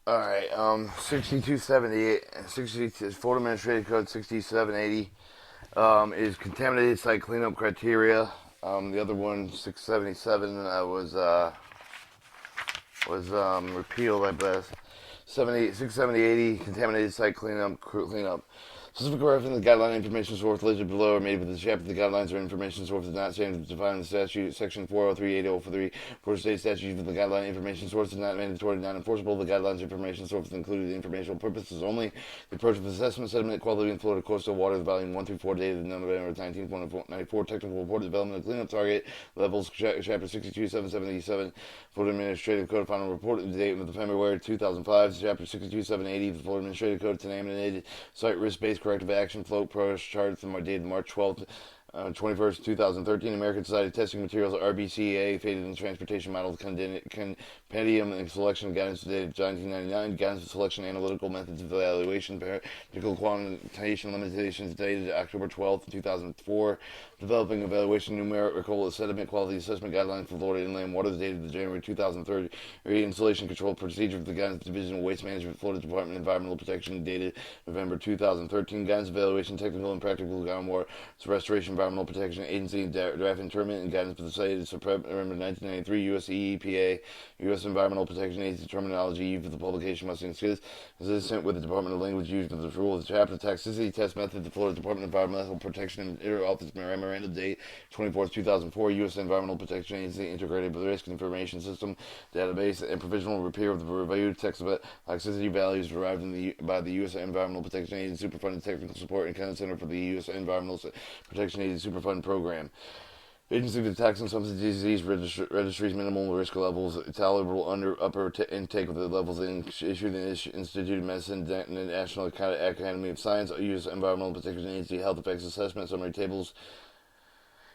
Alright, 6278, Florida Administrative Code 6780, is contaminated site cleanup criteria. The other one, 677, was repealed, I believe. 67080, contaminated site cleanup. Specific reference to the guideline information source listed below are made with the chapter the guidelines or information source is not standard defined in the statute. Section 403.803 for state statute for the guideline information source is not mandatory, not enforceable. The guidelines information source included informational purposes only. The approach of assessment, sediment quality in Florida coastal waters, volume 1 through 4, dated November 1994, technical report development of cleanup target levels, chapter 62, 777, Florida Administrative Code, final report date of February 2005, chapter 62, 780, the Florida Administrative Code, contaminated site risk-based corrective action float pro chart from dated March 12th, 21st, 2013, American Society of Testing Materials, RBCA, Faded in Transportation Model, Compendium and Selection Guidance dated 1999, Guidance for Selection Analytical Methods of Evaluation, Particle Quantitation Limitations dated October 12th, 2004, Developing Evaluation Numerical Sediment Quality Assessment Guidelines for Florida Inland Waters dated January 2003, Installation Control Procedure for the Guidance Division of Waste Management, Florida Department of Environmental Protection dated November 2013, Guidance Evaluation Technical and Practical Groundwater Restoration Environmental Protection Agency draft interment and guidance for the site is November 1993, U.S. EPA, U.S. Environmental Protection Agency terminology used for the publication must be consistent with the Department of Language used for the rule of the chapter. Toxicity test method, the Florida Department of Environmental Protection and Inter-Office Memorandum date 24th, 2004, U.S. Environmental Protection Agency Integrated Risk Information System database and provisional repair of the reviewed toxicity values derived by the U.S. Environmental Protection Agency Superfunded Technical Support and Command Center for the U.S. Environmental Protection Agency Superfund Program. Agency for Toxin Substance Disease Registries Minimal Risk Levels Tolerable Upper Intake of the Levels Issued in Institute of Medicine National Academy of Science U.S. Environmental Protection Agency Health Effects Assessment Summary Tables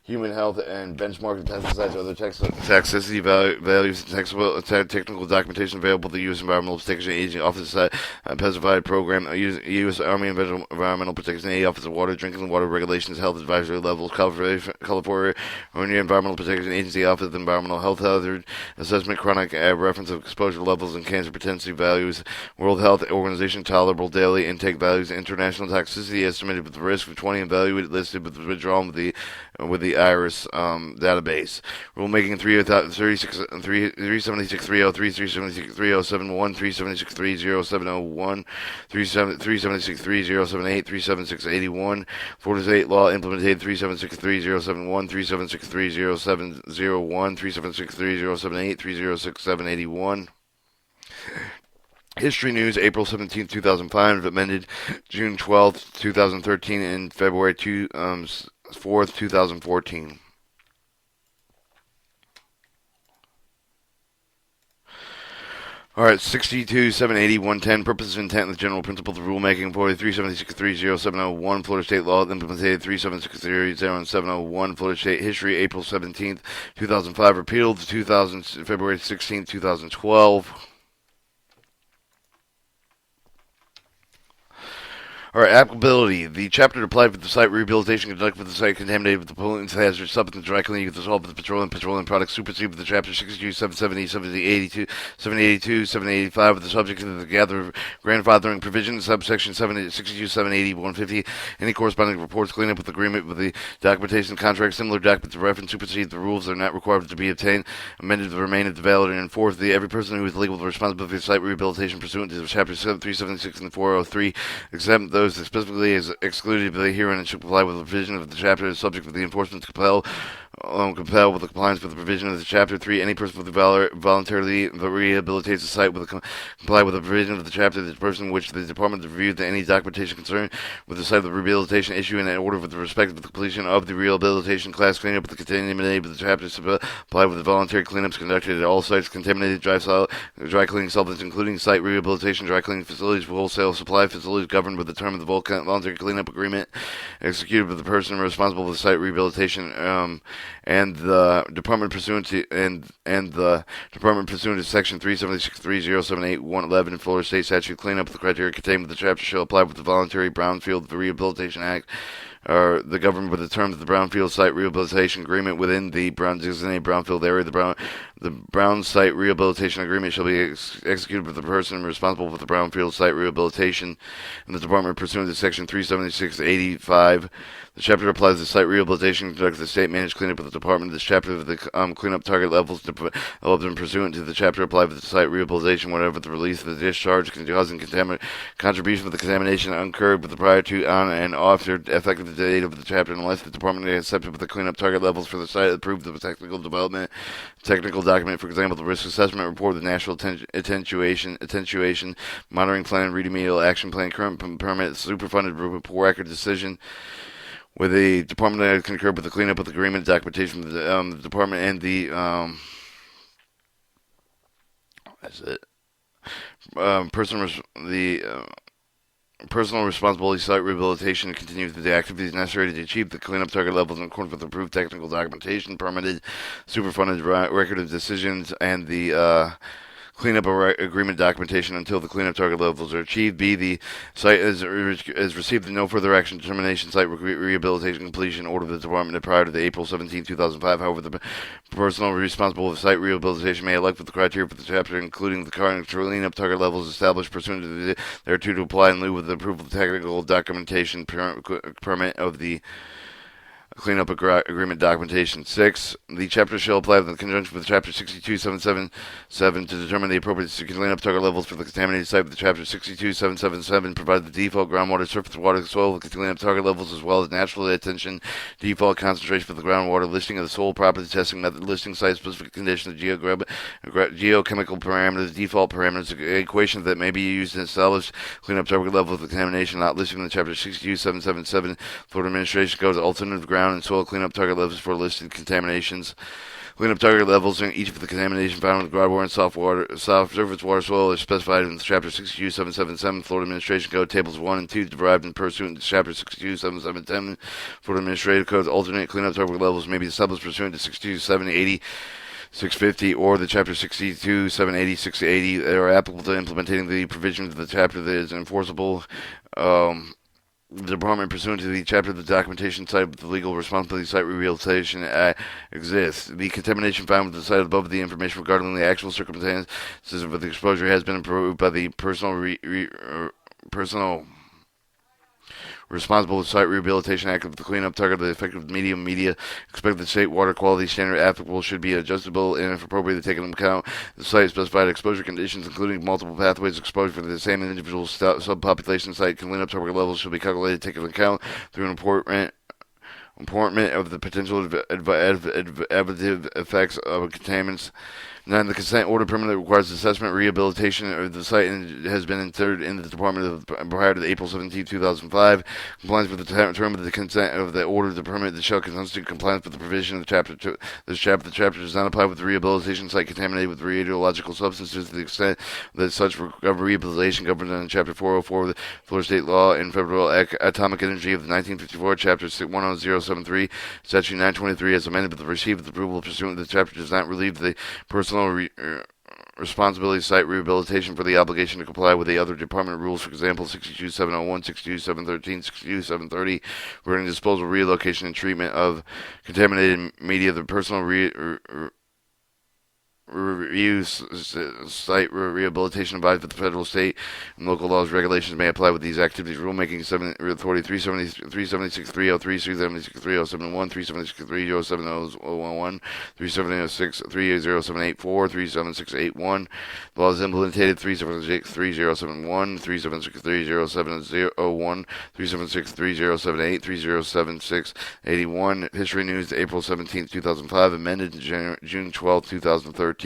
Human Health and Benchmark Pesticides other toxicity values technical documentation available to the U.S. Environmental Protection Agency Office Pesticide Program, U.S. Army Environmental Protection Agency Office of Water, Drinking Water Regulations, Health Advisory Levels, California Environmental Protection Agency Office of Environmental Health Hazard Assessment, Chronic Reference of Exposure Levels and Cancer Potential Values, World Health Organization Tolerable Daily Intake Values, International Toxicity Estimated with the Risk of 20 evaluated listed with withdrawal with the IRIS database. Rulemaking 376.30, 376.3071, 376.3071, 376.3078, 376.81, Florida State Law Implemented 376.3071, 376.3071, 376.3078, 306.781. History News, April 17, 2005, amended June 12, 2013, and February 4th, 2014. Alright, 62, 780, 110, purposes of intent and the general principles of rulemaking, 4376307001, Florida State Law, implemented 376300701, Florida State History, April 17th, 2005, repealed, February 16th, 2012. Alright, applicability. The chapter applied for the site rehabilitation conducted with the site contaminated with the pollutants, hazardous substance, dry cleaning of the dissolved with the petroleum products supersede with the chapter 62, 770, 782, 782, 785 with the subject of the grandfathering provision, subsection 62, 780, 150. Any corresponding reports, cleanup with agreement with the documentation contract, similar documents of reference supersede the rules that are not required to be obtained, amended to remain valid and enforced. Every person who is legally responsible for the site rehabilitation pursuant to chapter 376 and 403, except those specifically is excluded herein and should comply with the provision of the chapter is subject to the enforcement to compel with the compliance with the provision of the chapter 3. Any person voluntarily rehabilitates the site with comply with the provision of the chapter, the person which the department reviewed any documentation concerned with the site of the rehabilitation issue in order with respect to the completion of the rehabilitation class cleanup with the contaminated with the chapter to comply with the voluntary cleanups conducted at all sites contaminated dry cleaning solvents, including site rehabilitation dry cleaning facilities, wholesale supply facilities governed with the term of the voluntary cleanup agreement executed with the person responsible for the site rehabilitation and the department pursuant to section 376.3078.111 Florida State Statute cleanup the criteria contained with the chapter shall apply with the voluntary Brownfield Rehabilitation Act the government with the terms of the Brownfield Site Rehabilitation Agreement within the designated Brownfield area. The Brown Site Rehabilitation Agreement shall be executed with the person responsible for the Brownfield Site Rehabilitation in the department pursuant to Section 37685. The chapter applies to site rehabilitation conducted the state-managed cleanup of the department. This chapter of the cleanup target levels developed and pursuant to the chapter applied to the site rehabilitation whenever the release of the discharge causing contribution of the contamination incurred with the prior to, on, and after effective date of the chapter, unless the department is accepted with the cleanup target levels for the site approved of the technical development, technical document, for example, the risk assessment report, the national attenuation, monitoring plan, remedial action plan, current permit, superfunded record decision. With the department that concurred with the cleanup of the agreement documentation from the department and the that's it. Personal responsibility site rehabilitation continues with the activities necessary to achieve the cleanup target levels in accordance with approved technical documentation, permitted, superfunded record of decisions, and the cleanup agreement documentation until the cleanup target levels are achieved. B. The site has received no further action determination site rehabilitation completion order of the department prior to the April 17, 2005. However, the personnel responsible for site rehabilitation may elect with the criteria for the chapter, including the current cleanup target levels established pursuant to thereto to apply in lieu of the approval of the technical documentation permit of the cleanup agreement documentation. 6. The chapter shall apply in conjunction with Chapter 62777 to determine the appropriate cleanup target levels for the contaminated site with the Chapter 62777 provide the default groundwater, surface water, soil cleanup target levels as well as natural attention, default concentration for the groundwater, listing of the soil property testing method, listing site-specific conditions, geochemical parameters, default parameters, equations that may be used to establish cleanup target levels of contamination, not listing in the Chapter 62777 Florida Administration Code, alternative ground and soil cleanup target levels for listed contaminations. Cleanup target levels in each of the contamination found with groundwater and soft surface water soil are specified in Chapter 62777 Florida Administration Code, Tables 1 and 2, derived in pursuant to Chapter 62777 Florida Administrative Code. Alternate cleanup target levels may be established pursuant to 62780. 650 or the Chapter 62, 780, 680 that are applicable to implementing the provisions of the chapter that is enforceable. The department pursuant to the chapter of the documentation site with the legal responsibility site rehabilitation exists. The contamination found with the site above the information regarding the actual circumstances of the exposure has been approved by the personal responsible with site rehabilitation act of the cleanup target of the effective media expected state water quality standard applicable should be adjustable and if appropriate taken into account the site specified exposure conditions including multiple pathways exposure for the same individual subpopulation site cleanup target levels should be calculated taken into account through an important of the potential additive effects of contaminants. 9. The consent order permit that requires assessment rehabilitation of the site has been entered in the department prior to the April 17, 2005. Compliance with the term of the consent of the order of the permit that shall constitute compliance with the provision of the chapter. The chapter does not apply with the rehabilitation site contaminated with radiological substances to the extent that such rehabilitation governed under Chapter 404 of the Florida State Law and Federal Atomic Energy of the 1954, Chapter 10073, Statute 923 as amended with the received approval pursuant to the chapter does not relieve the personal responsibility site rehabilitation for the obligation to comply with the other department rules, for example, 62701, 62713, 62730, regarding disposal, relocation, and treatment of contaminated media. The personal review site rehabilitation advised with the federal, state, and local laws regulations may apply with these activities. Rulemaking authority 376 303, 376 3071, 376 307 376 30784, 37681. Laws implemented 376 3071, 376 30701, 376 3078, 376 81. History News, April 17, 2005, amended June 12, 2013.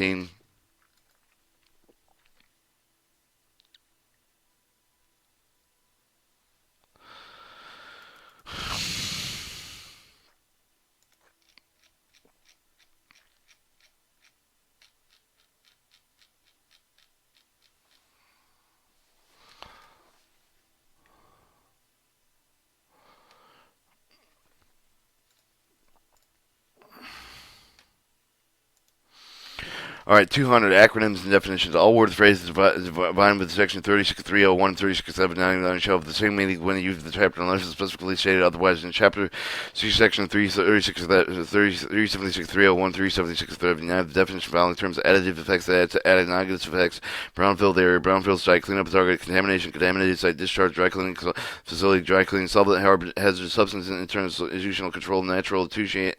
All right, 200 acronyms and definitions. All words, phrases defined with section 36301 and 36799 shall have the same meaning when used in the chapter unless it's specifically stated otherwise. In chapter, see section 376301, 37639, the definition of following terms: additive effects, added negative effects, brownfield area, brownfield site, cleanup target, contamination, contaminated site, discharge, dry cleaning facility, dry cleaning, solvent, hazardous substance, institutional control, natural attution,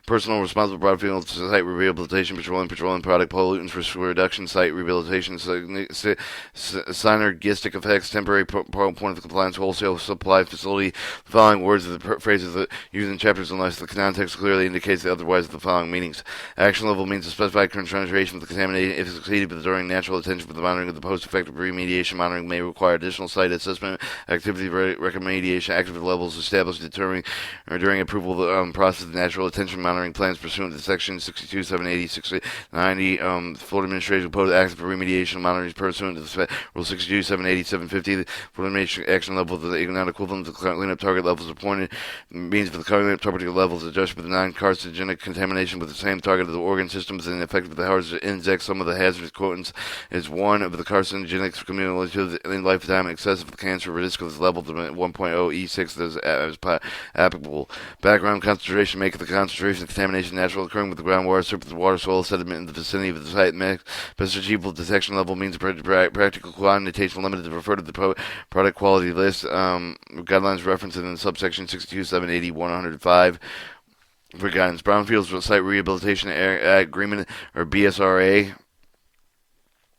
personal responsible brownfield site rehabilitation, petroleum product pollutants risk reduction, site rehabilitation, synergistic effects, temporary point of compliance, wholesale supply facility. The following words of the phrases that used in chapters unless the context clearly indicates the otherwise the following meanings. Action level means a specified concentration of the contaminant. If exceeded during natural attention for the monitoring of the post-effective remediation, monitoring may require additional site assessment, activity remediation, active levels established determining or during approval of the process of natural attention monitoring plans pursuant to section 62, 780, 690, Florida Administrative Code active remediation monitoring pursuant to the Rule 62, 780, 750, the Florida action level of the not equivalent to cleanup target levels appointed means for the cleanup target levels adjusted with the non-carcinogenic contamination with the same target of the organ systems and effect of the hazardous index. Some of the hazardous quotants is one of the carcinogenic cumulative in lifetime excess of the cancer risk of this level to 1.0 E6 as applicable. Background concentration make the concentration of contamination natural occurring with the groundwater, surface water, soil, sediment in the vicinity of the site. Best achievable detection level means practical quantitation limited to refer to the product quality list. Guidelines referenced in subsection 62, 780, 105. For guidance, brownfields site rehabilitation agreement or BSRA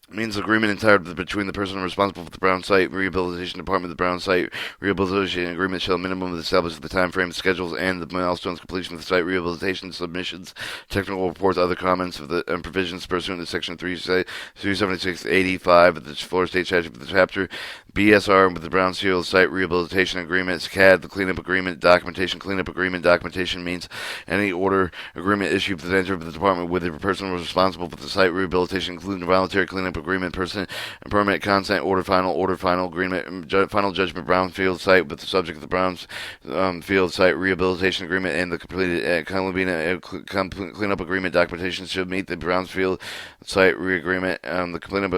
means agreement entirely between the person responsible for the Brown Site Rehabilitation Department. The Brown Site Rehabilitation Agreement shall minimum establish the time frame, schedules, and the milestones completion of the site rehabilitation submissions, technical reports, other comments of the provisions pursuant to Section 37685 of the Florida State Statute of the chapter. BSR with the Brownfield Site Rehabilitation Agreement, CAD, the Cleanup Agreement, Documentation. Cleanup Agreement documentation means any order agreement issued for the enter of the department with the person responsible for the site rehabilitation, including voluntary cleanup agreement, person and permanent consent, order final agreement, final judgment, brownfield site with the subject of the Brownfield Site Rehabilitation Agreement and the completed cleanup agreement documentation should meet the Brownfield Site Re-agreement. The cleanup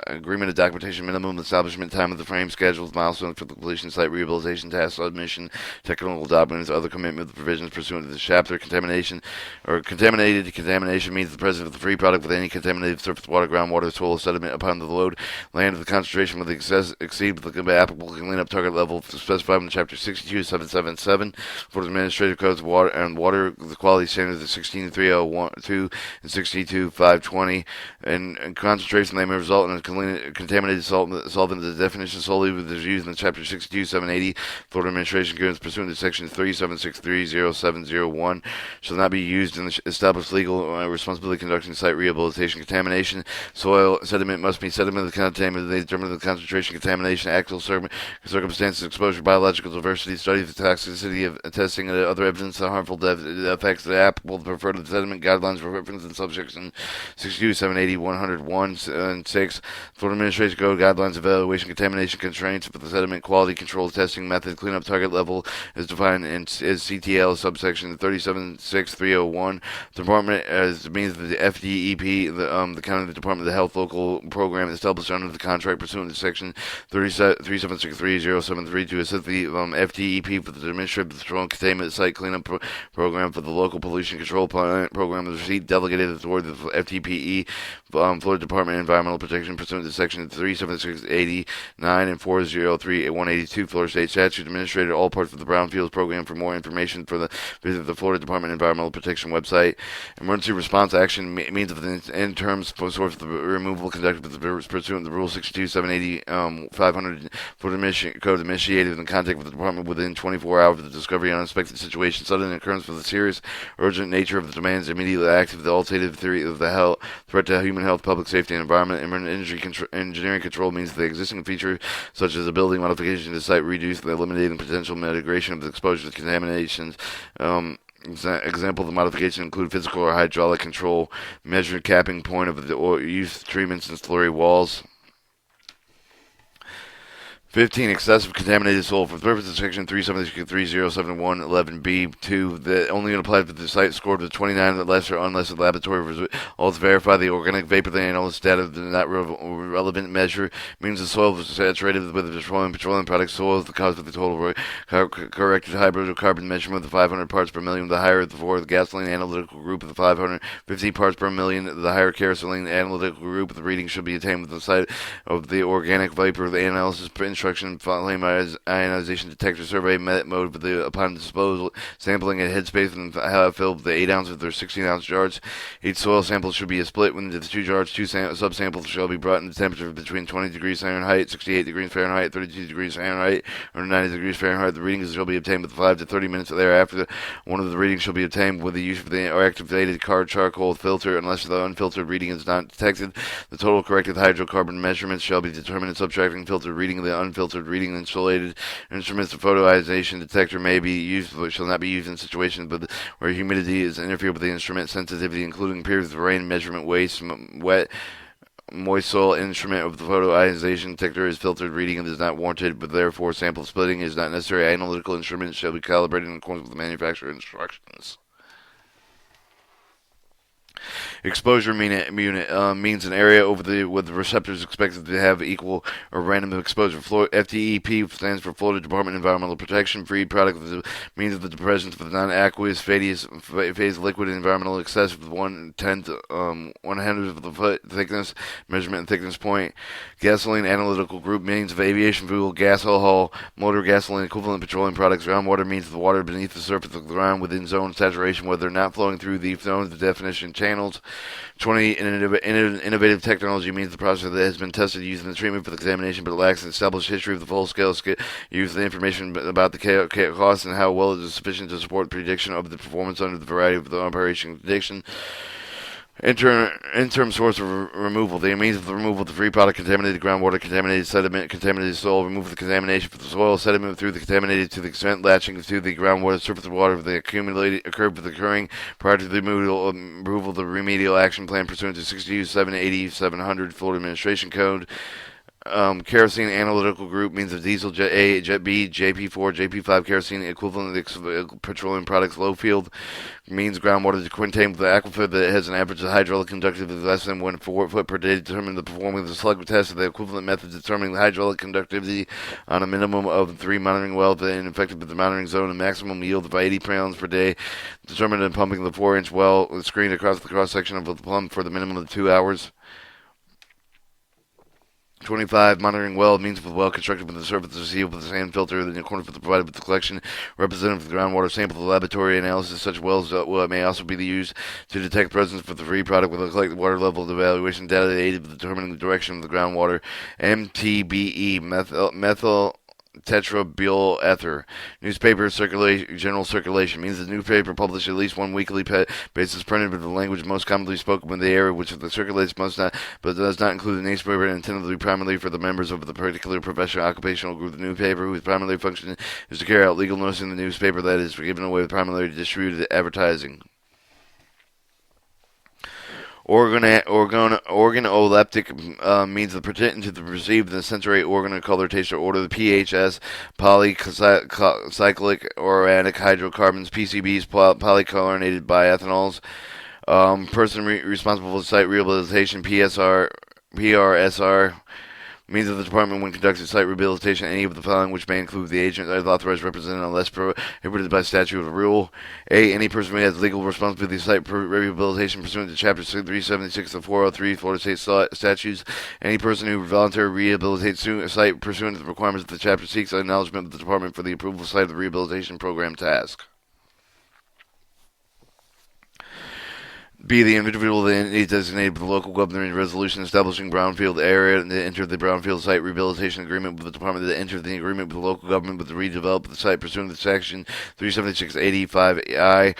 agreement of documentation minimum establishment time of the frame, schedules, milestones for the completion, site rehabilitation task submission, technical documents, other commitment provisions pursuant to this chapter. Contamination or contaminated contamination means the presence of the free product with any contaminated surface water, groundwater, soil, sediment upon the load, land of the concentration with the exceed the applicable cleanup target level specified in Chapter 62, 777 for the Administrative Codes of Water and Water the Quality Standards of 16302 and 62520, and concentration they may result in a contaminated solvent. The definition solely with is used in Chapter 62, 780 Florida Administration Codes pursuant to Section 37630701 shall not be used in the established legal responsibility conducting site rehabilitation. Contamination soil sediment must be sediment of the contaminant. They determine the concentration, contamination, actual circumstances, exposure, biological diversity, study of the toxicity of testing, and other evidence of harmful effects that are applicable to prefer to the sediment guidelines for reference in subsection 62, 780, 101, and 6. Florida Administration Code guidelines, evaluation, contamination constraints for the sediment quality control testing method, cleanup target level is defined in CTL subsection 376.301. The department as means of the FDEP, the county department of the health local program established under the contract pursuant to section 3763073 to assist the FDEP for the administrative control and containment site cleanup program for the local pollution control program. The receipt delegated authority of the FTPE, Florida Department of Environmental Protection pursuant to section 37689 and 403182 Florida State Statute. Administrated all parts of the Brownfields program. For more information visit the Florida Department of Environmental Protection website. Emergency response action means of the in terms source of the removal conducted pursuant to Rule 62, 780, 500 Florida Code initiated in contact with the department within 24 hours of the discovery of unexpected situation. Sudden occurrence with the serious, urgent nature of the demands immediately active. The alternative theory of the health threat to human health, public safety, and environment. Engineering control means the existing feature, such as a building modification to site, reduce the eliminating potential mitigation of the exposure to contaminations. Example of the modification include physical or hydraulic control, measured capping point of the use treatments and slurry walls. 15. Excessive contaminated soil. For the purpose of Section 373.3071.11b, 2, that only applies to the site scored with 29 or less, or unless the laboratory results verify the organic vapor the analysis data is not relevant measure means the soil was saturated with petroleum products. Soil is the cause of the total corrected hydrocarbon measurement of the 500 parts per million. The higher the gasoline analytical group of the 550 parts per million, the higher kerosene analytical group. The reading should be attained with the site of the organic vapor. The analysis instruction flame ionization detector survey mode for the upon disposal sampling at headspace and how filled the 8 ounces of their 16-ounce jars. Each soil sample should be split into the 2 jars. 2 subsamples shall be brought in temperature between 20 degrees Fahrenheit, 68 degrees Fahrenheit, 32 degrees Fahrenheit, or 90 degrees Fahrenheit. The readings shall be obtained with 5 to 30 minutes thereafter. One of the readings shall be obtained with the use of the activated charcoal filter unless the unfiltered reading is not detected. The total corrected hydrocarbon measurements shall be determined in subtracting filtered reading of the unfiltered reading. Insulated instruments. The photoionization detector may be used but shall not be used in situations where humidity is interfered with the instrument sensitivity, including periods of rain, measurement, waste, wet, moist soil. Instrument of the photoionization detector is filtered reading and is not warranted, but therefore sample splitting is not necessary. Analytical instruments shall be calibrated in accordance with the manufacturer instructions. Exposure means an area over with the receptors expected to have equal or random exposure. FTEP stands for Florida Department of Environmental Protection. Free product means of the presence of the non-aqueous phase liquid environmental excess of 1/10 1/100th of the foot thickness measurement and thickness point. Gasoline analytical group means of aviation fuel, gas oil, motor gasoline equivalent petroleum products. Groundwater means of the water beneath the surface of the ground within zone saturation, whether not flowing through the zones of definition channels. 20. Innovative technology means the process that has been tested using the treatment for the contamination but lacks an established history of the full-scale use of the information about the cost and how well it is sufficient to support prediction of the performance under the variety of the operation condition. Interim source of removal. The means of the removal of the free product: contaminated groundwater, contaminated sediment, contaminated soil. Remove the contamination from the soil sediment through the contaminated to the extent latching to the groundwater surface of water. The occurring prior to the removal of the remedial action plan pursuant to 62780-700 Florida Administration Code. Kerosene analytical group means of diesel, Jet A, Jet B, JP4, JP5 kerosene equivalent of petroleum products. Low field means groundwater to contain the aquifer that has an average hydraulic conductivity of less than 1 foot per day. Determine the performing of the slug test of the equivalent method determining the hydraulic conductivity on a minimum of 3 monitoring wells and infected with the monitoring zone. A maximum yield of 80 pounds per day. Determined in pumping the 4-inch well screened across the cross section of the pump for the minimum of 2 hours. 25. Monitoring well means of the well constructed with the surface received with a sand filter in accordance with the provided with the collection representative of the groundwater sample. The laboratory analysis such wells may also be used to detect presence of the free product with a collected water level evaluation data aided with determining the direction of the groundwater. MTBE, methyl tetrabutyl ether. Newspaper general circulation means the newspaper published at least one weekly basis printed with the language most commonly spoken in the area which circulates must not, but does not include the newspaper intended to be primarily for the members of the particular professional occupational group. The newspaper whose primary function is to carry out legal notice in the newspaper that is given away with primarily distributed advertising. Organoleptic means the pertinent to the perceived the sensory organ of color, taste, or odor. The PHS, polycyclic organic hydrocarbons. PCBs, polychlorinated biethanols. Person responsible for site rehabilitation. PRSR means of the department when conducting site rehabilitation, any of the following which may include the agent as authorized representative unless prohibited by statute or rule. A. Any person who has legal responsibility for site rehabilitation pursuant to Chapter 376 of 403 Florida State Statutes. Any person who voluntarily rehabilitates a site pursuant to the requirements of the chapter seeks acknowledgement of the department for the approval of site of the rehabilitation program task. B. The individual is designated by the local governor in resolution establishing brownfield area and enter the brownfield site rehabilitation agreement with the department that enter the agreement with the local government with the redevelop the site pursuant to section 37685I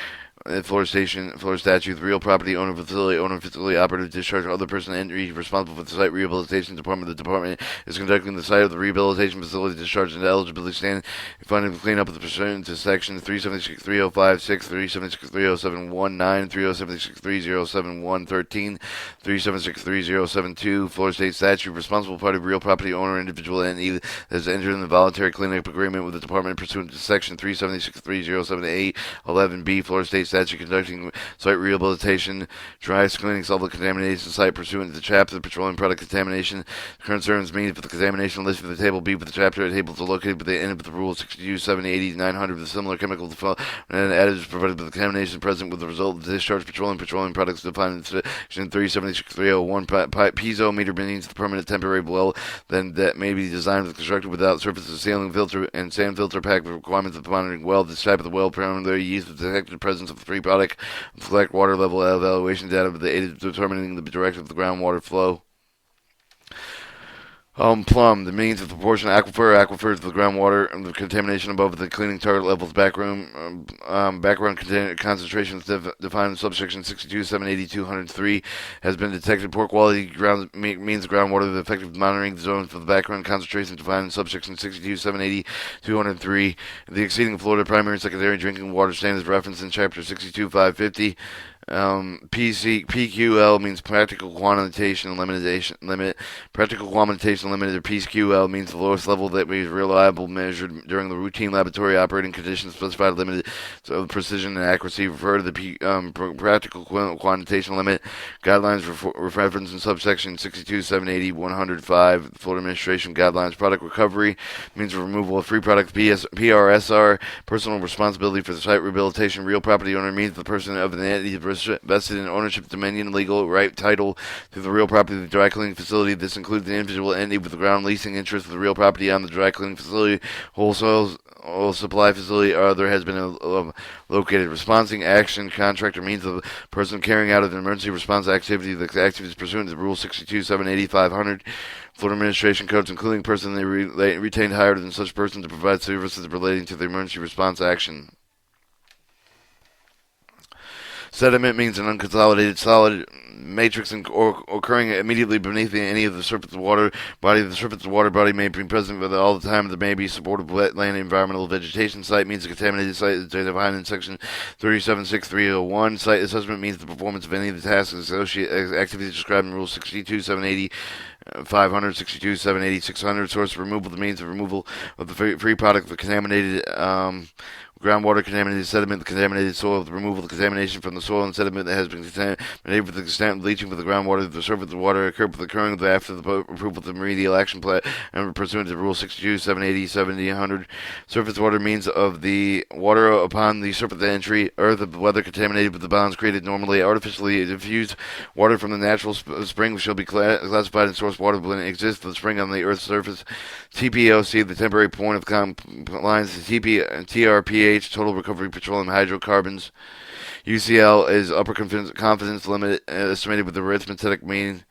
Florida statute, the real property owner, facility operative, discharge, or other person entity responsible for the site rehabilitation department. The department is conducting the site of the rehabilitation facility discharge and eligibility stand, funding the cleanup of the pursuant to section 376.3056, 376.3071, 376.307113, 376.3072, Florida State statute, responsible party, real property owner, individual entity that has entered in the voluntary cleanup agreement with the department pursuant to section 376.3078, 11B, Florida State statute, conducting site rehabilitation, dry cleaning, solvent contamination site pursuant to the chapter of petroleum product contamination. The current terms mean for the contamination listed for the table B, for the chapter tables are located, but they end with the rule 62, 70, 80, 900 with similar chemical and additives provided with the contamination present with the result of the discharge petroleum products defined in section 376.301. Piezometer means the permanent temporary well then that may be designed with constructed without surface of sealing filter and sand filter pack with requirements of the monitoring well. This type of the well primarily used with detected presence of the free product, collect water level evaluation data with the aid of determining the direction of the groundwater flow. Plumb, the means of proportion aquifers to the groundwater, and the contamination above the cleaning target levels, background concentrations defined in subsection 62, 780, 203 has been detected. Poor quality means groundwater, the effective monitoring zones for the background concentration defined in subsection 62, 780, 203. The exceeding Florida primary and secondary drinking water standards referenced in chapter 62, 550. PQL means practical quantitation limit. Practical quantitation limit, or PQL, means the lowest level that is reliable measured during the routine laboratory operating conditions specified limited of precision and accuracy. Refer to the practical quantitation limit guidelines referenced in subsection 62, 780, 105. Florida Administration guidelines. Product recovery means the removal of free product. PRSR, personal responsibility for the site rehabilitation. Real property owner means the person of an entity vested in ownership, dominion, legal right, title to the real property of the dry cleaning facility. This includes the individual entity with the ground leasing interest of the real property on the dry cleaning facility, wholesale oil supply facility, or other has been located. Responding action contractor means the person carrying out an emergency response activity. The activity is pursuant to Rule 62, 780, 500. Florida Administration codes, including person they retained hired than such person to provide services relating to the emergency response action. Sediment means an unconsolidated solid matrix occurring immediately beneath any of the surface of water body. The surface of water body may be present for all the time. There may be supportive wetland environmental vegetation. Site means a contaminated site is defined in section 376301. Site assessment means the performance of any of the tasks and associated activities described in Rule 62, 780, 500, 62, 780, 600. Source of removal, the means of removal of the free product of the contaminated groundwater, contaminated sediment, the contaminated soil, the removal of the contamination from the soil and sediment that has been contaminated with the extent bleaching for the groundwater, the surface of the water occurring after the approval of the remedial action plan and pursuant to Rule 62, 780, 70, 100. Surface water means of the water upon the surface of the entry, earth, whether contaminated with the bonds created normally, artificially diffused water from the natural spring shall be classified in source water when it exists the spring on the earth's surface. TPOC, the temporary point of compliance, TRPA, total recovery petroleum hydrocarbons. UCL is upper confidence limit estimated with the arithmetic mean.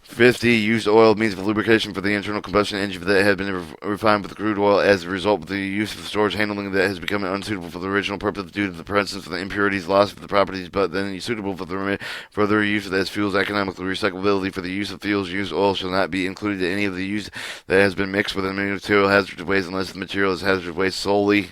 50. Used oil means of lubrication for the internal combustion engine that had been refined with crude oil as a result of the use of the storage handling that has become unsuitable for the original purpose due to the presence of the impurities, loss of the properties, but then suitable for the further use as fuels. Economically recyclability for the use of fuels. Used oil shall not be included in any of the use that has been mixed with a material hazardous waste unless the material is hazardous waste solely.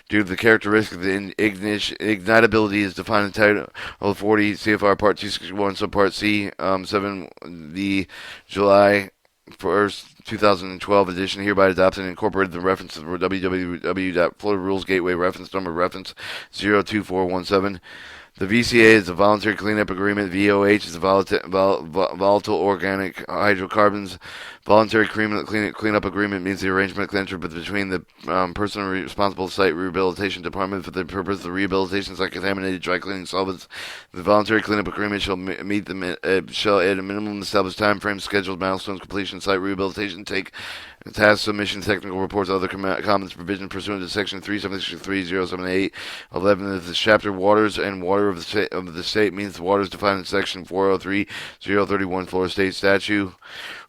Due to the characteristic of the ignitability is defined in Title 40 CFR Part 261 Subpart C 7 the July 1st 2012 edition hereby adopted and incorporated the reference to www.Florida Rules Gateway reference number reference 02417. The VCA is a voluntary cleanup agreement. VOH is a volatile organic hydrocarbons. Voluntary cleanup agreement means the arrangement entered between the person responsible site rehabilitation department for the purpose of the rehabilitation site contaminated dry cleaning solvents. The voluntary cleanup agreement shall shall at a minimum establish time frames, scheduled milestones, completion, site rehabilitation, take task submission, technical reports, other comments, provision pursuant to section 373.078, 11 of the chapter waters and water water of the state means the water is defined in Section 403.031 Florida State Statute.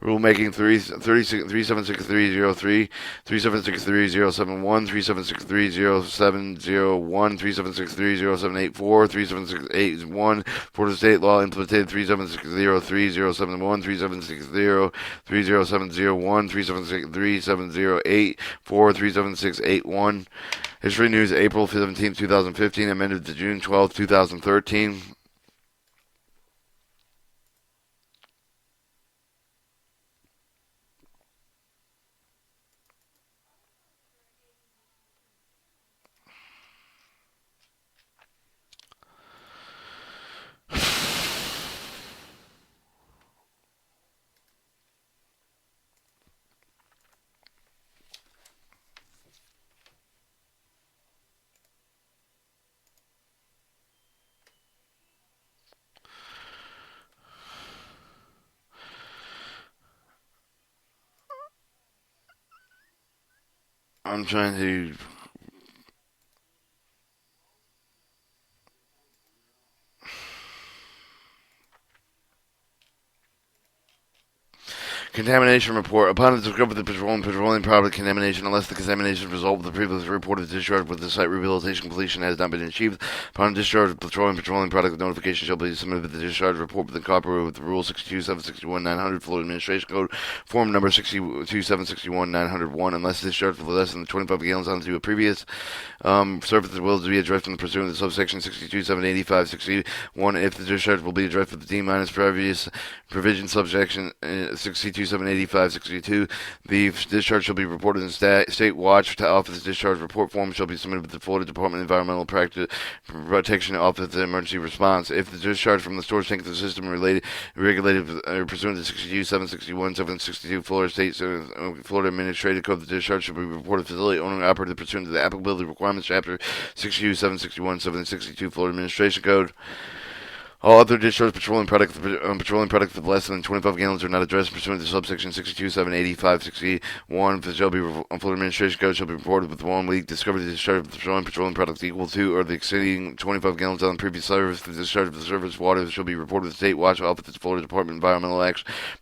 Rulemaking 376303, 37630701, 37630701, 37630784, 37681, Florida State Law implemented 37603071, 3760307001, 37637084, 37681. History News, April 17, 2015, amended to June 12, 2013. I'm trying to... Contamination report. Upon the discovery of the petroleum product contamination, unless the contamination result of the previously reported discharge with the site rehabilitation completion has not been achieved, upon discharge of petroleum product notification shall be submitted with the discharge report with incorporated with Rule 62.761.900 Florida Administration Code, Form Number 62.761.901, unless discharge with less than 25 gallons onto a previous surface will be addressed in the pursuant to subsection 62.785.61. If the discharge will be addressed with the D minus previous provision subsection 62.785.62, the discharge shall be reported in State Watch to Office. Discharge report form shall be submitted with the Florida Department of Environmental Protection Office of Emergency Response. If the discharge from the storage tank of the system regulated pursuant to 62.761.762 Florida Administrative Code, the discharge shall be reported to facility owner and operator pursuant to the applicability requirements, Chapter 62.761.762 Florida Administration Code. All other discharged petroleum products of less than 25 gallons are not addressed pursuant to subsection 62.785.61. Florida Administration Code shall be reported with 1 week. Discovered the discharge of petroleum products equal to or exceeding 25 gallons on the previous service. The discharge of the surface water shall be reported to the State Watch Office of the Florida Department of Environmental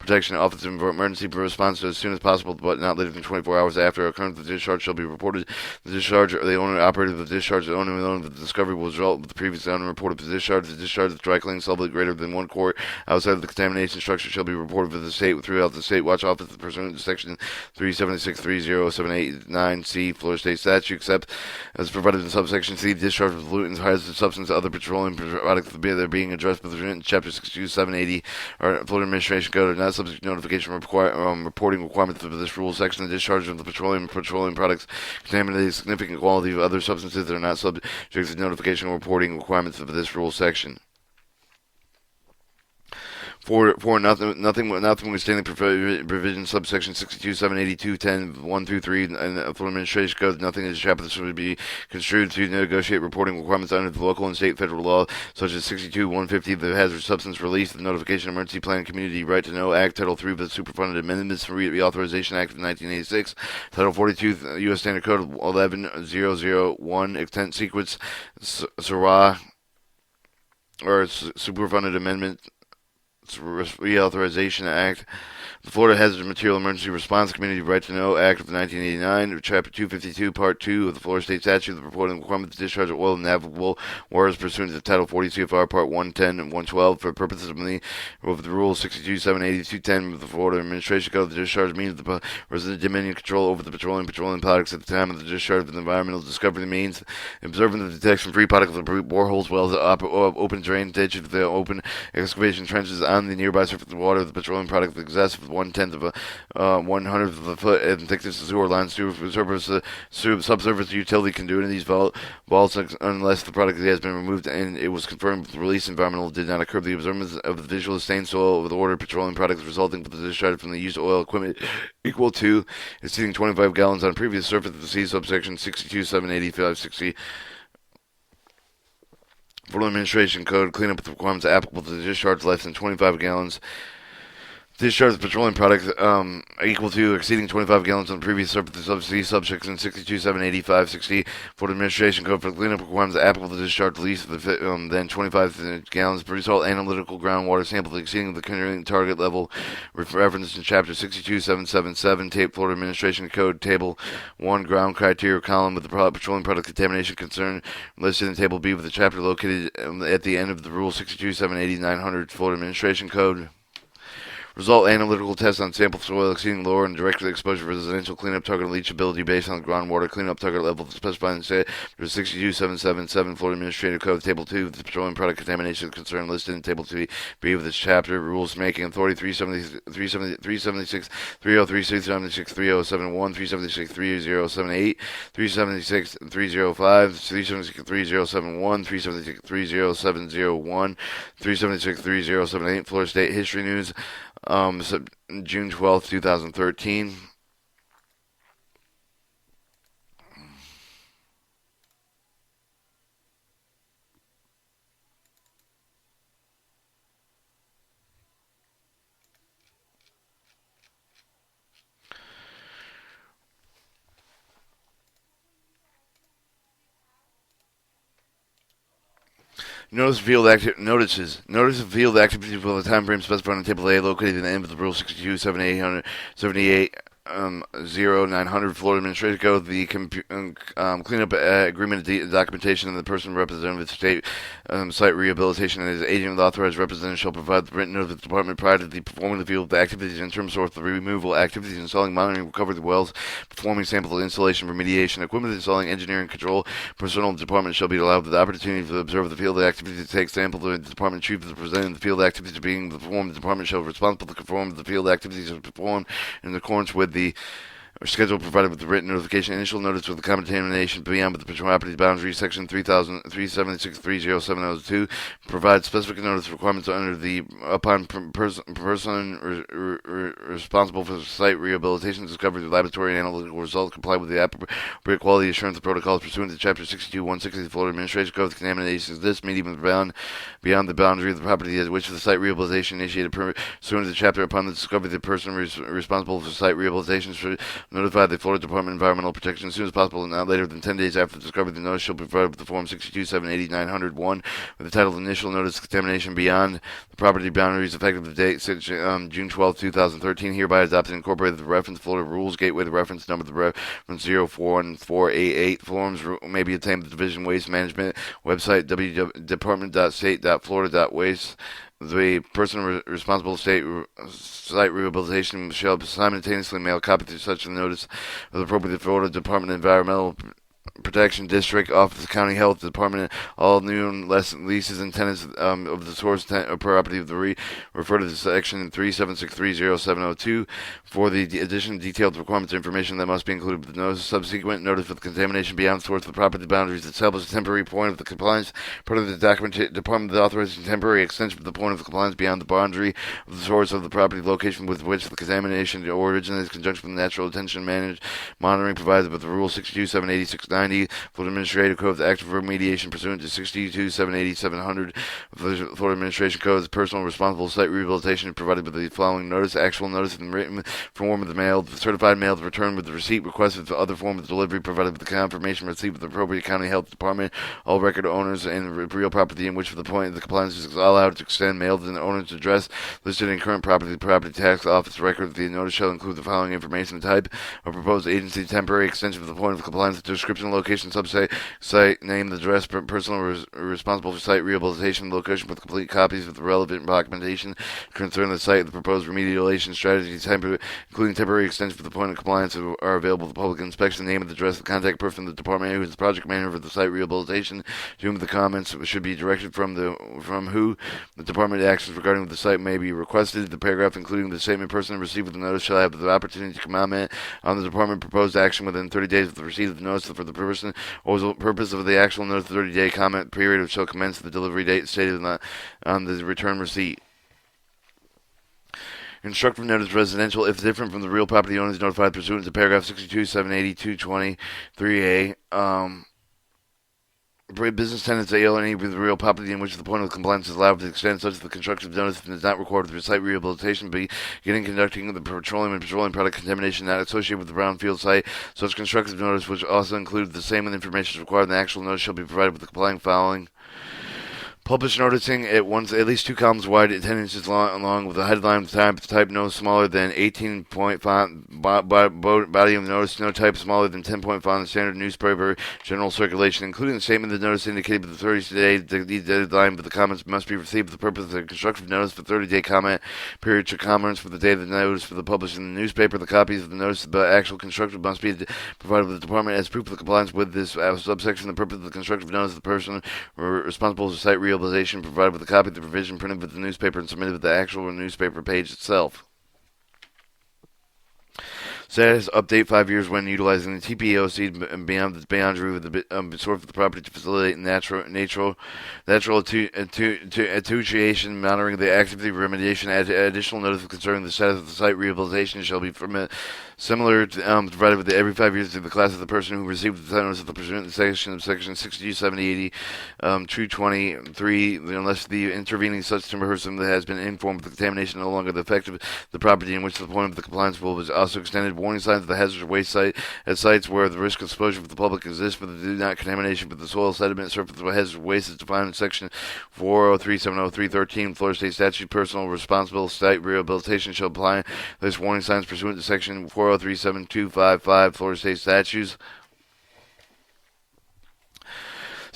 Protection Office of Emergency Response as soon as possible, but not later than 24 hours after occurrence. The discharge shall be reported. The discharge or the owner operator of the discharge, the owner of the discovery will result with the previous owner reported the discharge. The discharge of dry cleaning solvent greater than 1 quart outside of the contamination structure shall be reported to the state throughout the State Watch Office pursuant to section 3763079C Florida State Statute, except as provided in subsection C. Discharge of pollutants, hazardous substance, other petroleum products that are being addressed within Chapter 62780 or Florida Administration Code are not subject to notification reporting requirements of this rule. Section, the discharge of the petroleum products contaminated significant quality of other substances that are not subject to notification reporting requirements of this rule section. For notwithstanding provision subsection 62.782.10.1-3 and Florida Administration Code, nothing in this chapter should be construed to negotiate reporting requirements under the local and state federal law, such as 62.150, the Hazardous Substance Release, the Notification Emergency Plan, Community Right to Know Act, Title 3 of the Superfunded Amendments for Reauthorization Act of 1986, Title 42 U.S. Standard Code 11001, Extent Sequence, SORA, or Superfunded Amendment Reauthorization Act, the Florida Hazardous Material Emergency Response Community Right to Know Act of 1989, Chapter 252, Part 2 of the Florida State Statute, the reporting requirement to discharge of oil and navigable waters pursuant to Title 40 CFR Part 110 and 112 for purposes of the Rule 62.782.10 of the Florida Administration Code. The discharge means the resident dominion control over the petroleum products at the time of the discharge of the environmental discovery means observing the detection-free product of the boreholes, wells, open drain ditches, the open excavation trenches on the nearby surface of water. The petroleum product exists with 1/10 of a 1/100th of a foot in thickness of sewer lines through subsurface utility conduit in these vaults unless the product has been removed and it was confirmed the release environmental did not occur. The observance of the visual stained soil with ordered petroleum products resulting from the discharge from the used oil equipment equal to exceeding 25 gallons on previous surface of the sea subsection 62.785.60 Florida Administration Code cleanup with requirements applicable to the discharge less than 25 gallons Discharge of petroleum product equal to or exceeding 25 gallons on the previous subsidy subsection 62.785.60 for the administration code for cleanup requirements applicable to discharge least of the then 25 gallons per result analytical groundwater sample exceeding the current target level referenced in chapter 62.777 tape Florida administration code table 1 ground criteria column with the petroleum product contamination concern listed in table B with the chapter located at the end of the rule 62.780.900 Florida administration code. Result analytical tests on sample soil exceeding lower and direct exposure residential cleanup target leachability based on the groundwater cleanup target level specified in state 62777 Florida Administrative Code Table 2 the petroleum product contamination concern listed in Table 2B of this chapter. Rules making authority 376 303 376 3071 376 3078 376 305 376 3071 376 3071 376 3078 Florida State History News June 12th, 2013. Notice of field activity for the time frame specified on Table A, located in the end of the Rule 62, 78, 0900 Florida Administrative Code. The cleanup agreement documentation and the person representative of the state site rehabilitation and his agent of the authorized representative shall provide the written notice of the department prior to the performing the field activities in terms of the removal activities, installing, monitoring, recovery of the wells, performing sample installation, remediation, equipment installing, engineering control. Personnel of the department shall be allowed the opportunity to observe the field activities, to take samples. The department chief of the presenting the field activities being performed. The department shall be responsible to conform the field activities performed in accordance with the schedule provided with the written notification. Initial notice of the contamination beyond the property boundary, section 376307002, provides specific notice requirements under the upon person responsible for site rehabilitation discovery laboratory and analytical results comply with the appropriate quality assurance protocols pursuant to chapter 62.160 of the Florida Administration Code. The contamination is this medium beyond the boundary of the property at which the site rehabilitation initiated pursuant to the chapter upon the discovery the person responsible for site rehabilitation should notify the Florida Department of Environmental Protection as soon as possible and not later than 10 days after the discovery. The notice shall be provided with the Form 62.780.901 with the title Initial Notice of Contamination Beyond the Property Boundaries effective the date June 12, 2013. Hereby adopted and incorporated the reference Florida Rules Gateway, the reference number, the reference 01488. Forms may be obtained at the Division Waste Management website www.department.state.florida.waste. The person responsible for site rehabilitation shall simultaneously mail a copy to such a notice of the appropriate Florida Department of Environmental Protection District, Office of County Health Department, all new and less leases and tenants of the source property of the refer to the section 376307002 for the addition detailed requirements information that must be included with the notice. Subsequent notice of contamination beyond the source of the property boundaries establish a temporary point of the compliance. Part of the document department that authorizes temporary extension of the point of compliance beyond the boundary of the source of the property location with which the contamination originates in conjunction with natural attention monitoring provided with the Rule 62.786.90 for the Administrative Code of active remediation pursuant to 62.780.700 Florida Administration Code. The personal responsible site rehabilitation is provided with the following notice: actual notice in the written form of the mail, certified mail to return with the receipt requested for other form of delivery provided with the confirmation receipt with the appropriate county health department. All record owners and real property in which the point of the compliance is allowed to extend mail to the owner's address listed in current property tax office record. The notice shall include the following information: type of proposed agency, temporary extension of the point of compliance, description, location, subsite, site name, the address, personal responsible for site rehabilitation, location with complete copies of the relevant documentation concerning the site, the proposed remediation strategy, including temporary extension of the point of compliance, are available for public inspection. The name of the address, the contact person of the department who is the project manager of the site rehabilitation, to whom the comments should be directed from who the department actions regarding the site may be requested. The paragraph including the statement person received with the notice shall have the opportunity to comment on the department proposed action within 30 days of the receipt of the notice for the person or the purpose of the actual notice. The 30-day comment period shall commence the delivery date stated on the return receipt. Constructive notice residential, if different from the real property owner, is notified pursuant to paragraph 62, 782, 23A. business tenants that own any with real property in which the point of compliance is allowed to extend such that the construction of notice does not record the site rehabilitation, beginning conducting the petroleum product contamination not associated with the brownfield site. Such constructive notice, which also include the same information required in the actual notice, shall be provided with the complying following. Published noticing at least 2 columns wide, 10 inches long with a headline type no smaller than 18 point font, body of the notice, no type smaller than 10 point font, standard newspaper, general circulation, including the statement of the notice indicated by the 30-day deadline, but the comments must be received for the purpose of the constructive notice for 30-day comment period to comments for the day of the notice for the published in the newspaper. The copies of the notice but actual constructive must be provided with the department as proof of the compliance with this subsection. The purpose of the constructive notice of the person responsible for site rehabilitation provided with a copy of the provision printed with the newspaper and submitted with the actual newspaper page itself. Status update 5 years when utilizing the TPOC beyond the boundary with the sort of the property to facilitate natural attenuation, monitoring the activity remediation. Additional notice concerning the status of the site rehabilitation shall be similar to, provided with every 5 years to the class of the person who received the notice of the pursuant section 62, 70, 80, 223, unless the intervening such person that has been informed of the contamination no longer the effect of the property in which the point of the compliance rule was also extended. Warning signs of the hazardous waste site at sites where the risk of exposure for the public exists for the do not contamination with the soil, sediment, surface of hazardous waste is defined in section 403.703.13 Florida State Statute. Personal responsible site rehabilitation shall apply this warning signs pursuant to section 403.725.5 Florida State Statutes.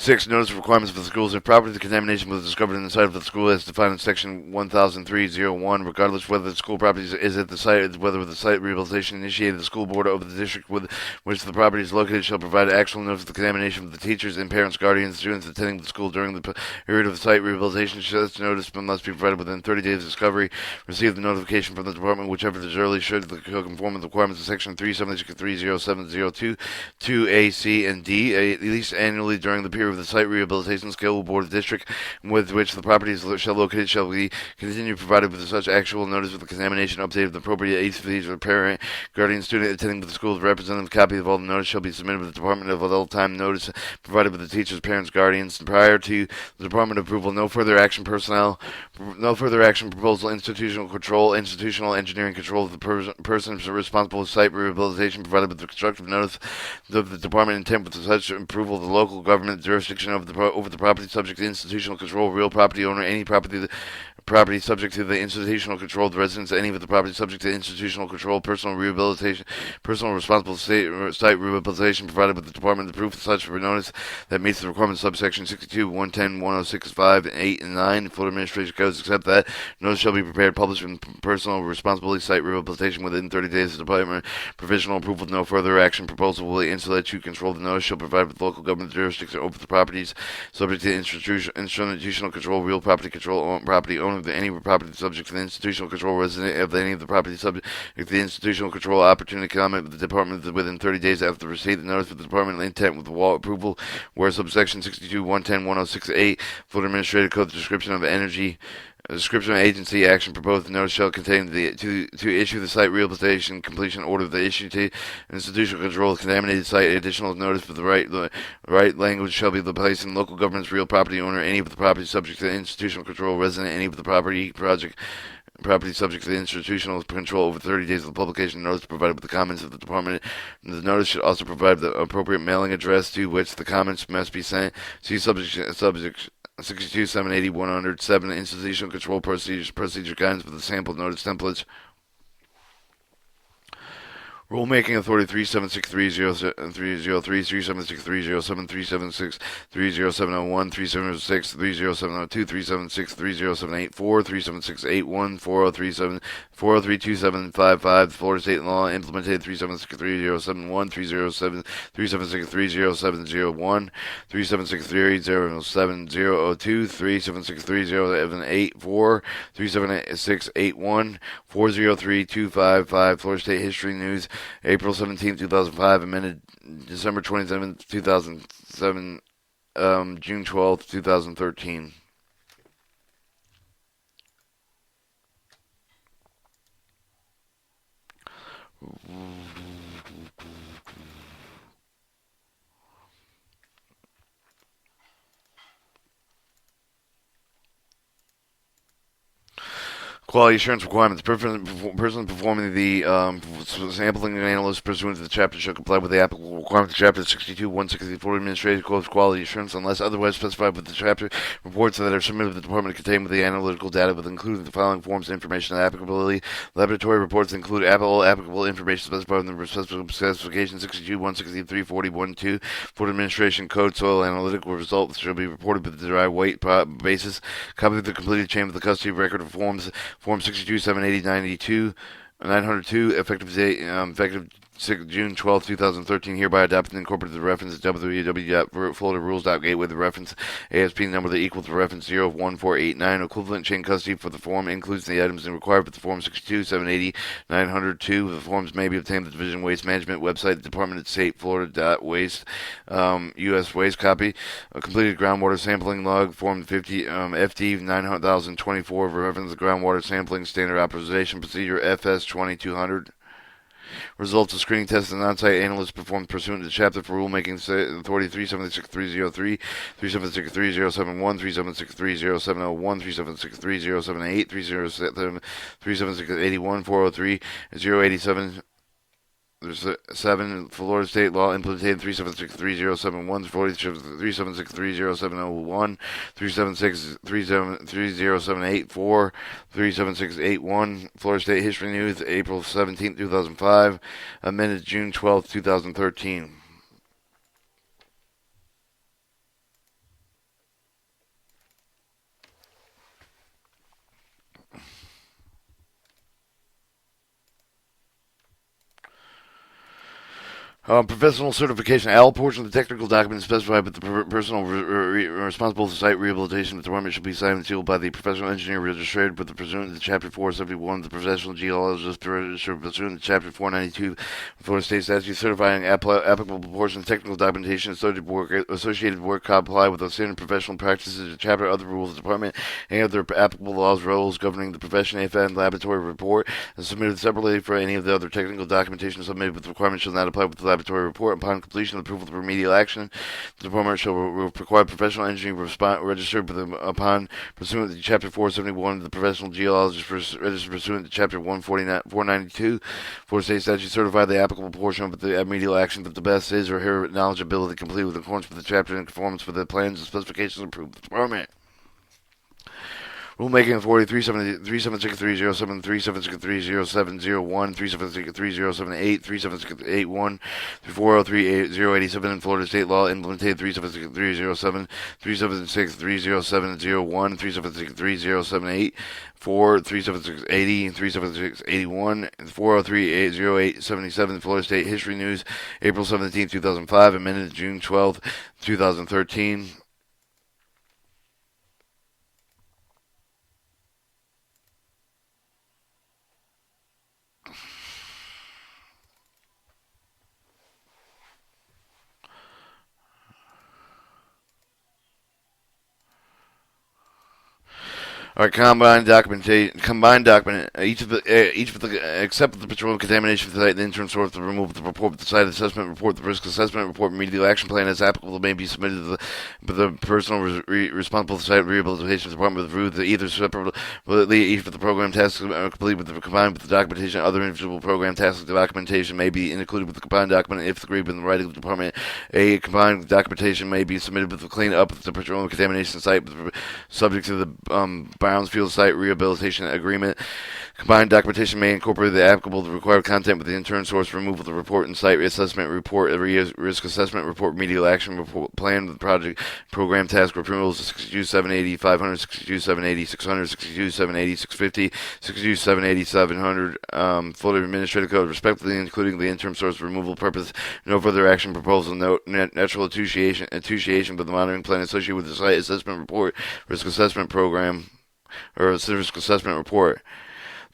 6. Notice of requirements for the schools. If property contamination was discovered in the site of the school as defined in section 1003.01, regardless whether the school property is at the site, whether the site rehabilitation initiated the school board over the district with which the property is located shall provide actual notice of the contamination of the teachers and parents, guardians, students attending the school during the period of the site rehabilitation. Such notice must be provided within 30 days of discovery. Receive the notification from the department, whichever is early, should conform with the requirements of section 373.0702, 2A, C, and D, at least annually during the period of the site rehabilitation. School board of district with which the property shall locate shall be continue provided with such actual notice of the contamination update of the appropriate agencies or parent, guardian, student attending the school's representative. Copy of all the notice shall be submitted with the Department of Adult Time notice provided with the teachers, parents, guardians. Prior to the department approval, no further action proposal, institutional control, institutional engineering control of the persons responsible for site rehabilitation provided with the constructive notice of the department intent with such approval of the local government jurisdiction over the property subject to institutional control, real property owner, any property subject to the institutional control of the residents, any of the property subject to institutional control, personal responsible site rehabilitation provided with the department the proof of such notice that meets the requirements of subsection 62, 110, 106.5, 8, and 9 Florida Administration Codes, except that notice shall be prepared, published in personal responsibility site rehabilitation within 30 days of the department provisional approval. No further action proposal will install to control the notice shall provide with local government jurisdiction over the properties subject to institutional control, real property control, property owner of any property subject to the institutional control, resident of any of the property subject to the institutional control, opportunity to comment with the department within 30 days after the receipt of the notice with the department intent with the wall approval, where subsection 62, 110, 106.8 Florida Administrative Code description of energy. A description of agency action proposed the notice shall contain to issue the site rehabilitation completion order of the issue to institutional control of contaminated site. Additional notice for the right language shall be placed in local government's real property owner, any of the property subject to institutional control, resident, any of the property subject to the institutional control over 30 days of the publication notice provided with the comments of the department. The notice should also provide the appropriate mailing address to which the comments must be sent. See subject 62, 780, 107 institutional control procedure guidance with the sample notice templates. Rulemaking Authority 376303, 376307, 37630701, 376 30702, 376 30784, 37681, 4037, 4032755, Florida State Law implemented 3763071, 376307001, 376307002, 3763074, 37681, 403255, Florida State History News, April 17, 2005, amended December 27, 2007, June 12, 2013. Quality assurance requirements. Person performing the sampling analysis pursuant to the chapter shall comply with the applicable requirements of Chapter 62, 164 Administrative Code of Quality Assurance unless otherwise specified with the chapter. Reports that are submitted to the department contain with the analytical data with including the following forms of information and applicability. Laboratory reports include all applicable information specified in the specification 62, 163, 40, 12. Food Administration Code soil analytical results shall be reported with the derived weight basis. Copy of the completed chain of the custody record of forms. Form 62, 780, 92, 902, effective date, effective June 12, 2013, hereby adopted and incorporated the reference www.floridarules.gateway, the reference ASP number that equals the reference 01489. Equivalent chain custody for the form includes the items required for the Form 62, 780, 902. The forms may be obtained from the Division of Waste Management website, Department of State, Florida.waste, U.S. Waste copy. A completed groundwater sampling log, Form 50, FD 9024, reference the groundwater sampling standard authorization procedure, FS 2200. Results of screening tests and on-site analysts performed pursuant to Chapter for Rulemaking Authority 376303, 376307, 37630701, 37630778, 376381, 403, 087. There's 7 Florida State Law implemented 37630771, 37630701, 3763078, 37681. Florida State History News, April 17, 2005, amended June 12, 2013. Professional certification. All portions of the technical document specified by the personnel responsible for site rehabilitation of the department should be signed and sealed by the professional engineer registered with the pursuant to Chapter 471, the professional geologist registered pursuant to Chapter 492, Florida State statute certifying applicable portions of technical documentation associated work comply with the standard professional practices of Chapter other rules of the department and other applicable laws, rules governing the profession, and laboratory report, and submitted separately for any of the other technical documentation submitted with the requirements shall not apply with the laboratory report. Upon completion of the approval of remedial action, the department shall require professional engineering registered upon pursuant to Chapter 471, the professional geologist registered pursuant to Chapter 492. Florida State statute certify the applicable portion of the remedial action that the best is or her knowledge ability complete with accordance with the chapter and conformance with the plans and specifications approved by the department. Rulemaking Authority 376307, 37630701, 37630778, 376381, 403087, Florida State Law implemented 376307, 37630701, 37630778, 376680, 376681, 40380877, Florida State History News, April 17, 2005, amended June 12, 2013. All right, combined documentation. Combined document. Each of the except for the petroleum contamination for the site, the interim source, the removal of the report, the site assessment report, the risk assessment report, remedial action plan as applicable may be submitted to the personal responsible for the site rehabilitation department with review. Either separately, each of the program tasks are complete with the combined with the documentation. Other individual program tasks, the documentation may be included with the combined document if agreed with the writing of the department. A combined documentation may be submitted with the clean up of the petroleum contamination site, subject to the Brownsfield Site Rehabilitation Agreement. Combined documentation may incorporate the applicable required content with the intern source removal of the report and site assessment report, risk assessment report, remedial action report, plan with project program task approvals 62 780 500, 62 780 600, 62 780 650, 62 780 700, Florida Administrative Code, respectively, including the interim source removal purpose. No further action proposal. No natural attenuation with the monitoring plan associated with the site assessment report, risk assessment program, or risk assessment report.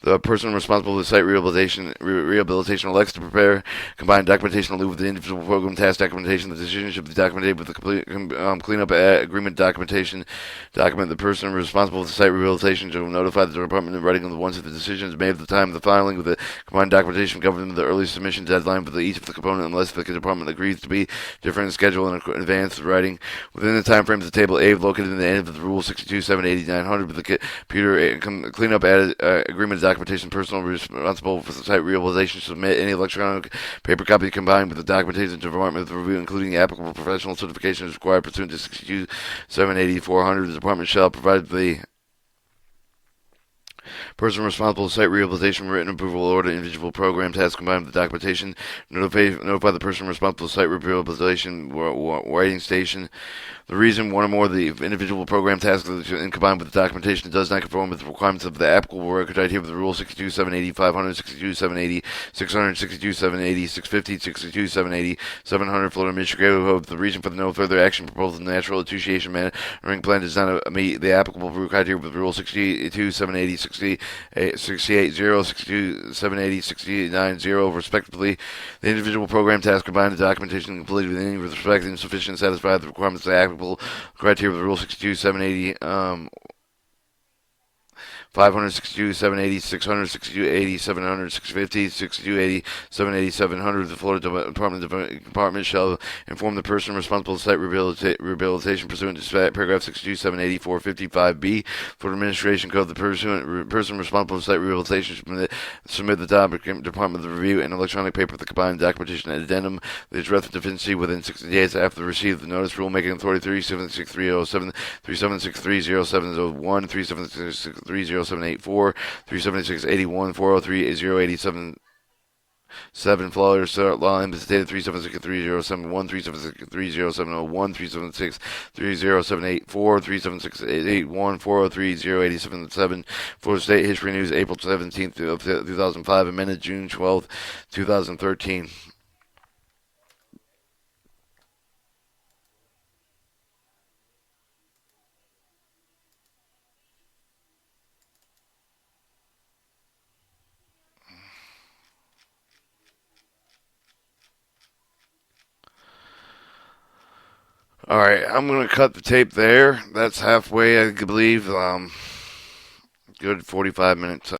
The person responsible for the site rehabilitation elects to prepare combined documentation in lieu of the individual program task documentation. The decision should be documented with the complete cleanup agreement documentation. Document the person responsible for the site rehabilitation shall notify the department in writing of the once the decision is made at the time of the filing with the combined documentation governing the early submission deadline for each of the component unless the department agrees to be different in schedule in advance of writing within the time frames of Table A located in the end of the Rule 62, 780, 900 with the computer cleanup agreement documentation. Personal responsible for the site rehabilitation submit any electronic paper copy combined with the documentation to the Department of Review, including the applicable professional certifications required pursuant to 62, 780, 400. The Department shall provide the person responsible for site rehabilitation written approval order individual program task combined with the documentation. Notify the person responsible for site rehabilitation writing station. The reason one or more of the individual program tasks combined with the documentation does not conform with the requirements of the applicable criteria of the Rule 62, 780, 500, 62, 780, 600, 62, 780, 650, 62, 780, 700 Florida Administrative Code. The reason for the no further action proposed in the natural association management plan does not meet the applicable criteria of the Rule 62, 780, 68, 0, 62, 780, 69, 0, respectively. The individual program task combined with documentation completed with any respect insufficient to satisfy the requirements of the applicable criteria of the Rule 62, 780, 562, 780, 600, 6280, 700, 650, 6280, 780, 700. The Florida Department shall inform the person responsible for site rehabilitation pursuant to paragraph 62, 780, 455B. Florida Administration Code, the person responsible for site rehabilitation should submit the Department of Review an electronic paper with the combined documentation and addendum. The address of deficiency within 60 days after the receipt of the notice. Rulemaking authority 376307, 37630701, 376307. 784, 37681, 403, 087, Florida law dated 3763071, 3763071, 3763074, 37681, 403, 087, Florida State History News, April 17th, 2005, amended June 12th, 2013. All right, I'm going to cut the tape there. That's halfway, I believe. Good 45 minutes.